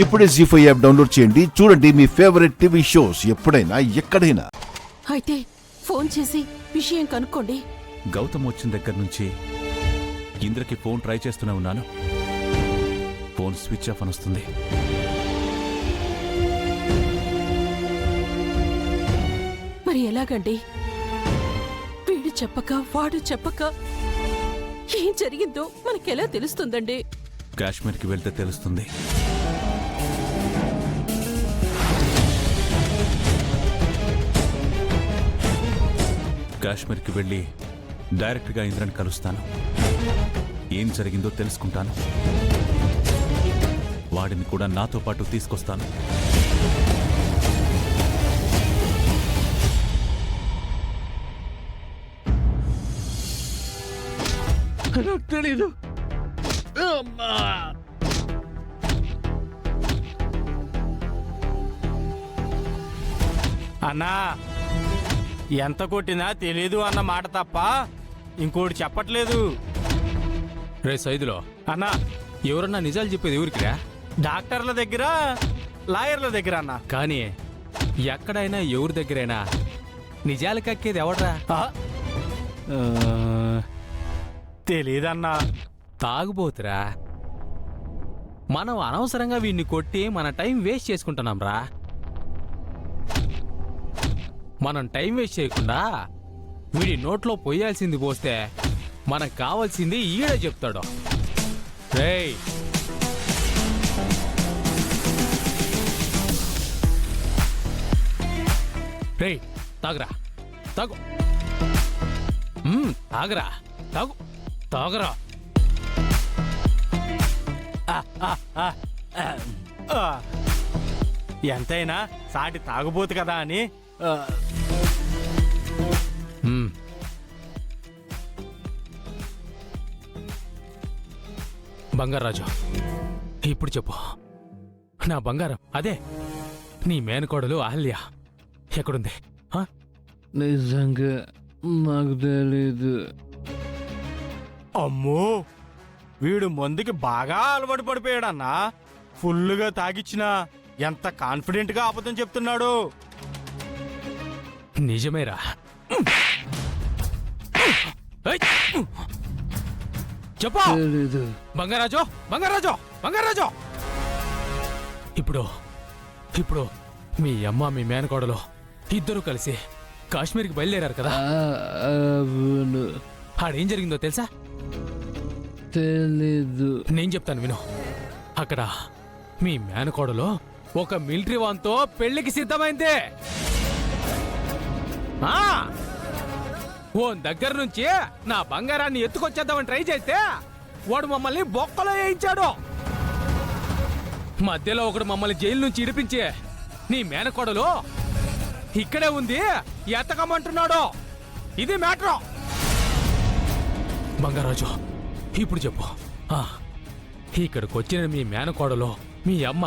ఇప్పుడే జీ5 app download చేయండి. చూడండి మీ ఫేవరెట్ టీవీ షోస్ ఎప్పుడైనా ఎక్కడైనా. అయితే ఫోన్ చేసి విషయం కనుక్కోండి. గౌతమ్ వచ్చిన దగ్గర నుంచి ఇంద్రకి ఫోన్ ట్రై చేస్తూనే ఉన్నాను. ఫోన్ స్విచ్ ఆఫ్ అని వస్తుంది. మరి ఎలాగండి? వీడు చెప్పక వాడు చెప్పక ఏం జరిగిందో మనకెలా తెలుస్తుందండి? కాశ్మీర్కి వెళ్తే తెలుస్తుంది. కాశ్మీర్కి వెళ్ళి డైరెక్ట్గా ఇంద్రని కలుస్తాను. ఏం జరిగిందో తెలుసుకుంటాను. వాడిని కూడా నాతో పాటు తీసుకొస్తాను. నాకు తెలీదు. అన్నా, ఎంత కొట్టినా తెలీదు అన్న మాట తప్ప ఇంకోటి చెప్పట్లేదు. రే సైదులో అన్నా, ఎవరన్నా నిజాలు చెప్పేది ఎవరికిరా? డాక్టర్ల దగ్గర, లాయర్ల దగ్గర అన్నా. కానీ ఎక్కడైనా ఎవరి దగ్గరైనా నిజాలు కక్కేది ఎవడ్రా? తెలీదన్నా. తాగుబోతురా. మనం అనవసరంగా వీడిని కొట్టి మన టైం వేస్ట్ చేసుకుంటున్నాం రా. మనం టైం వేస్ట్ చేయకుండా వీడి నోట్లో పోయాల్సింది పోస్తే మనకు కావాల్సింది ఈడే చెప్తాడు. రేయ్, రేయ్, తాగురా, తాగు, తాగరా, తాగు, తాగరా. ఎంతైనా సాటి తాగుబోతు కదా అని. బంగారాజు, ఇప్పుడు చెప్పు, నా బంగారం అదే నీ మేనకోడలు అహల్య ఎక్కడుంది? నిజంగా నాకు తెలీదు. అమ్మో, వీడు మందుకి బాగా అలవాటు పడిపోయాడన్నా. ఫుల్లుగా తాగిచ్చినా ఎంత కాన్ఫిడెంట్ గా అబద్ధం చెప్తున్నాడు. నిజమేరా. చెప్పు తెలీదు. బంగారాజు, బంగారాజు, బంగారాజు. ఇప్పుడు ఇప్పుడు మీ అమ్మ మీ మేనకోడలు ఇద్దరు కలిసి కాశ్మీర్కి బయలుదేరారు కదా? అవును. ఆడేం జరిగిందో తెలుసా? తెలీదు. నేను చెప్తాను విను. అక్కడ మీ మేనకోడలు ఒక మిలిటరీ వాన్తో పెళ్లికి సిద్ధమైంది. ఓ దగ్గర నుంచి నా బంగారాన్ని ఎత్తుకొచ్చేద్దామని ట్రై చేస్తే వాడు మమ్మల్ని బొక్కలో వేయించాడు. మధ్యలో ఒకడు మమ్మల్ని జైలు నుంచి ఇడిపించి నీ మేనకోడలు ఇక్కడే ఉంది ఎత్తకమంటున్నాడు. ఇది మ్యాటర్. బంగారాజు, ఇప్పుడు చెప్పు, ఇక్కడికి వచ్చిన మీ మేనకోడలు మీ అమ్మ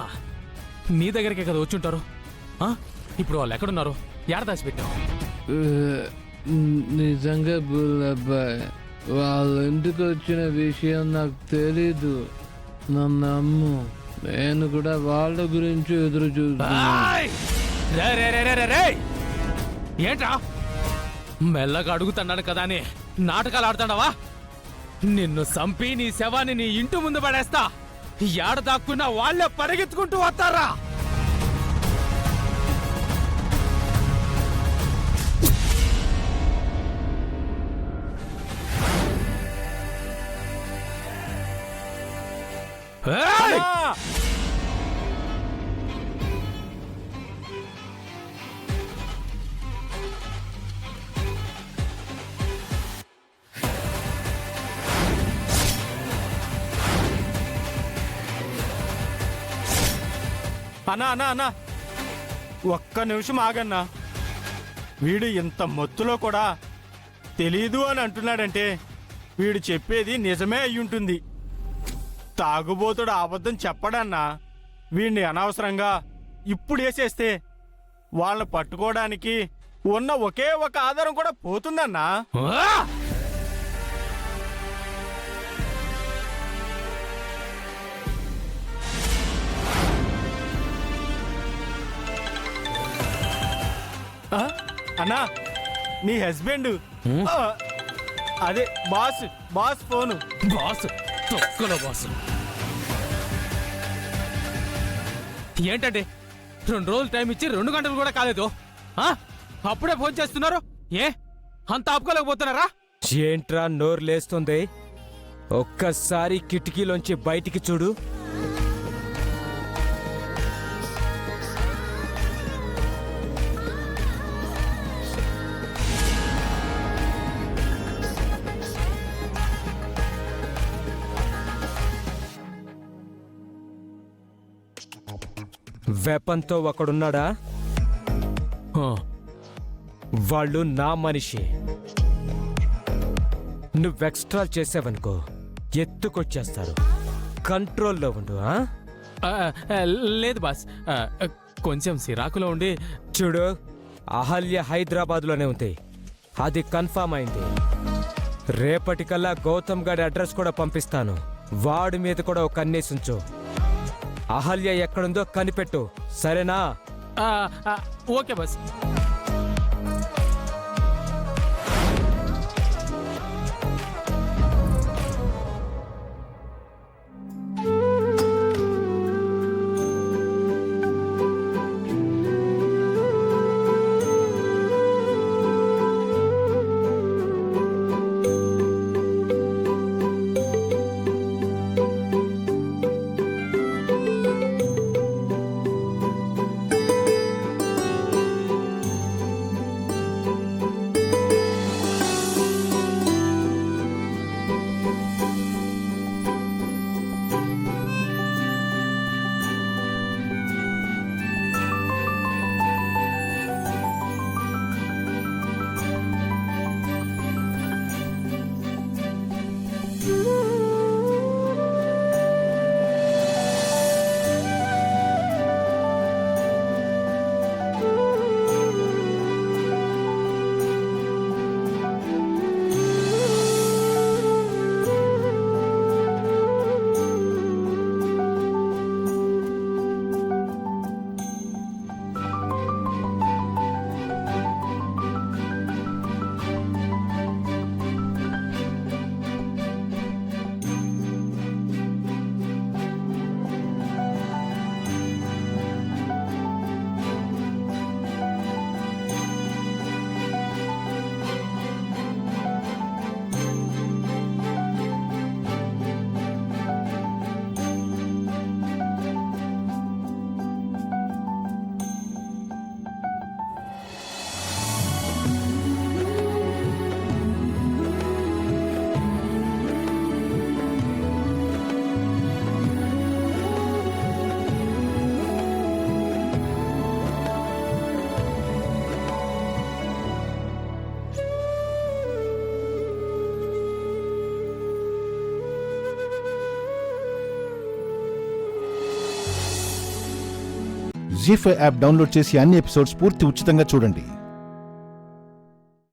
నీ దగ్గరికే కదా వచ్చుంటారు. ఇప్పుడు వాళ్ళు ఎక్కడున్నారు? ఏడ దాచిపెట్టావు? నిజంగా బుల్లబ్బాయ్, వాళ్ళ ఇంటికి వచ్చిన విషయం నాకు తెలీదు. నన్ను నమ్ము. నేను కూడా వాళ్ళ గురించి ఎదురు చూస్తున్నా. ఏంట్రా మెల్లగా అడుగుతున్నాను కదా అని నాటకాలు ఆడుతున్నావా? నిన్ను చంపి నీ శవాన్ని నీ ఇంటి ముందు పడేస్తా. ఏడ దాక్కున్నా వాళ్ళే పరిగెత్తుకుంటూ వస్తారా? అన్నా అన్నా అన్నా, ఒక్క నిమిషం ఆగన్నా. వీడు ఇంత మత్తులో కూడా తెలీదు అని అంటున్నాడంటే వీడు చెప్పేది నిజమే అయ్యుంటుంది. తాగుబోతుడు అబద్ధం చెప్పడన్నా. వీడిని అనవసరంగా ఇప్పుడు వేసేస్తే వాళ్ళని పట్టుకోవడానికి ఉన్న ఒకే ఒక ఆధారం కూడా పోతుందన్నా. అన్నా నీ హస్బెండ్ అదే బాస్ ఫోను. బాస్ తొక్కలో బాస్ ఏంటంటే 2 రోజులు టైం ఇచ్చి 2 గంటలు కూడా కాలేదు. అప్పుడే ఫోన్ చేస్తున్నారు. ఏ అంత ఆపుకోలేకపోతున్నారా? ఏంట్రా నోరు లేస్తుంది? ఒక్కసారి కిటికీలోంచి బయటికి చూడు. వెపన్తో ఒకడున్నాడా? వాళ్ళు నా మనిషి. నువ్వు ఎక్స్ట్రా చేసావనుకో ఎత్తుకొచ్చేస్తారు. కంట్రోల్లో ఉండు. లేదు బాస్, కొంచెం సిరాకులో ఉండి. చూడు, అహల్య హైదరాబాద్లోనే ఉంది, అది కన్ఫర్మ్ అయింది. రేపటికల్లా గౌతమ్ గారి అడ్రస్ కూడా పంపిస్తాను. వాడి మీద కూడా ఒక కన్నేసుంచు. అహల్య ఎక్కడుందో కనిపెట్టు, సరేనా? Okay boss. Zee five app download చేసి అన్ని ఎపిసోడ్స్ పూర్తి ఉచితంగా చూడండి.